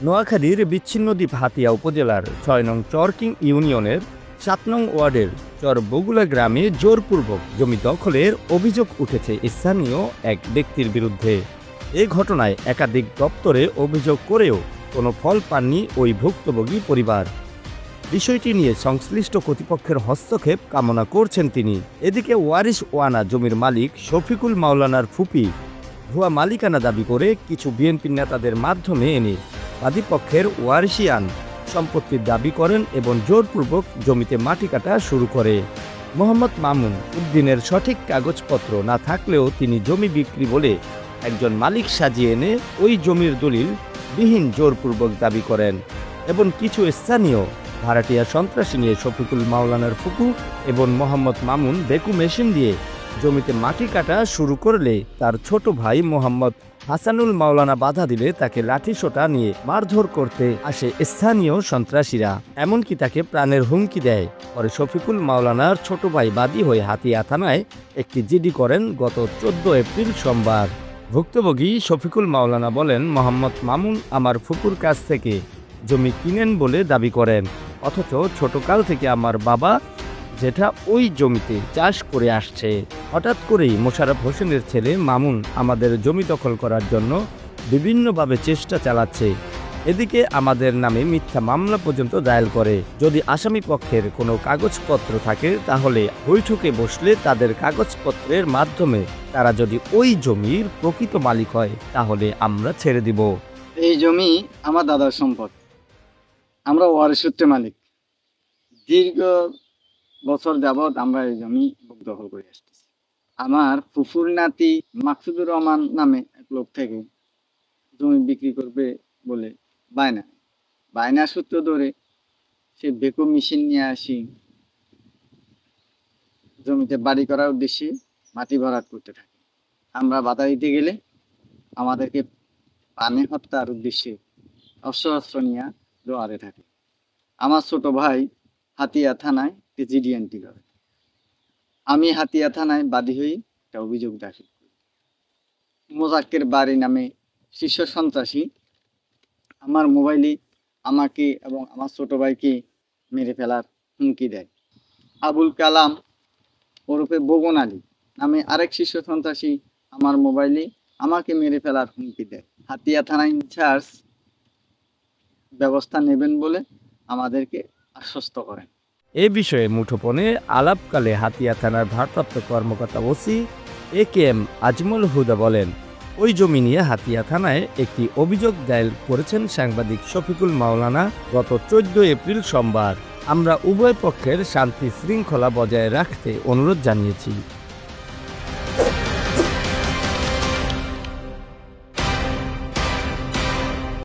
নোয়াখালীর বিচ্ছিন্ন দ্বীপ হাতিয়া উপজেলার ৬ নং চরকিং ইউনিয়নের ৭ নং ওয়ার্ডের চর বগুলা গ্রামে জোরপূর্বক জমি দখলের অভিযোগ উঠেছে স্থানীয় এক ব্যক্তির বিরুদ্ধে। এ ঘটনায় একাধিক দপ্তরে অভিযোগ করেও কোনো ফল পাননি ওই ভুক্তভোগী পরিবার। বিষয়টি নিয়ে সংশ্লিষ্ট কর্তৃপক্ষের হস্তক্ষেপ কামনা করছেন তিনি। এদিকে ওয়ারিশ ওয়ানা জমির মালিক শফিকুল মাওলানার ফুপি ভুয়া মালিকানা দাবি করে কিছু বিএনপি নেতাদের মাধ্যমে এনে বাদীপক্ষের ওয়ারিশিয়ান সম্পত্তির দাবি করেন এবং জোরপূর্বক জমিতে মাটি কাটা শুরু করে। মোহাম্মদ মামুন উদ্দিনের সঠিক কাগজপত্র না থাকলেও তিনি জমি বিক্রি বলে একজন মালিক সাজিয়ে এনে ওই জমির দলিল বিহীন জোরপূর্বক দাবি করেন এবং কিছু স্থানীয় ভাড়াটিয়া সন্ত্রাসী নিয়ে শফিকুল মাওলানার ফুপু এবং মোহাম্মদ মামুন বেকু মেশিন দিয়ে জমিতে মাটি কাটা শুরু করলে তার ছোট ভাই মোহাম্মদ হাসানুল মাওলানা বাধা দিলে তাকে লাঠিসোঁটা নিয়ে মারধর করতে আসে স্থানীয় সন্ত্রাসীরা, এমনকি তাকে প্রাণের হুমকি দেয়। পরে শফিকুল মাওলানার ছোট ভাই বাদী হয়ে হাতিয়া থানায় একটি জিডি করেন গত ১৪ এপ্রিল সোমবার। ভুক্তভোগী শফিকুল মাওলানা বলেন, মোহাম্মদ মামুন আমার ফুপুর কাছ থেকে জমি কিনেন বলে দাবি করেন, অথচ ছোটকাল থেকে আমার বাবা যেটা ওই জমিতে চাষ করে আসছে। হঠাৎ করেই মোশাররফ হোসেনের ছেলে মামুন আমাদের জমি দখল করার জন্য বিভিন্নভাবে চেষ্টা চালাচ্ছে। এদিকে আমাদের নামে মিথ্যা মামলা পর্যন্ত দায়ের করে। যদি আসামি পক্ষের কোনো কাগজপত্র থাকে তাহলে বৈঠকে বসলে তাদের কাগজপত্রের মাধ্যমে তারা যদি ওই জমির প্রকৃত মালিক হয় তাহলে আমরা ছেড়ে দিব। এই জমি আমার দাদার সম্পদ, আমরা ওয়ারিশ সূত্রে মালিক। দীর্ঘ বছর যাবৎ আমরা এই জমি দখল করে আসতেছি। আমার ফুফুর নাতি মাকসুদুর রহমান নামে এক লোক থেকে জমি বিক্রি করবে বলে বায়না সূত্র ধরে সে বেকু মেশিন নিয়ে আসি জমিতে বাড়ি করার উদ্দেশ্যে মাটি ভরাট করতে থাকে। আমরা বাধা দিতে গেলে আমাদেরকে পানি হত্যার উদ্দেশ্যে অস্ত্র নিয়ে দোয়ারে থাকে। আমার ছোট ভাই হাতিয়া থানায় জিডি এন্ট্রি করে। আমি হাতিয়া থানায় বাদী হয়ে একটা অভিযোগ দাখিল করি। মোজাক্কের বাড়ি নামে শীর্ষ সন্ত্রাসী আমার মোবাইলে আমাকে এবং আমার ছোট ভাইকে মেরে ফেলার হুমকি দেয়। আবুল কালাম ওরফে বগন আলী নামে আরেক শীর্ষ সন্ত্রাসী আমার মোবাইলে আমাকে মেরে ফেলার হুমকি দেয়। হাতিয়া থানা ইনচার্জ ব্যবস্থা নেবেন বলে আমাদেরকে আশ্বস্ত করেন। এ বিষয়ে মুঠোফোনে আলাপকালে হাতিয়া থানার ভারপ্রাপ্ত কর্মকর্তা ওসি AKM আজমল হুদা বলেন, ওই জমি নিয়ে হাতিয়া থানায় একটি অভিযোগ দায়ের করেছেন সাংবাদিক শফিকুল মাওলানা গত 14 এপ্রিল সোমবার। আমরা উভয় পক্ষের শান্তি শৃঙ্খলা বজায় রাখতে অনুরোধ জানিয়েছি।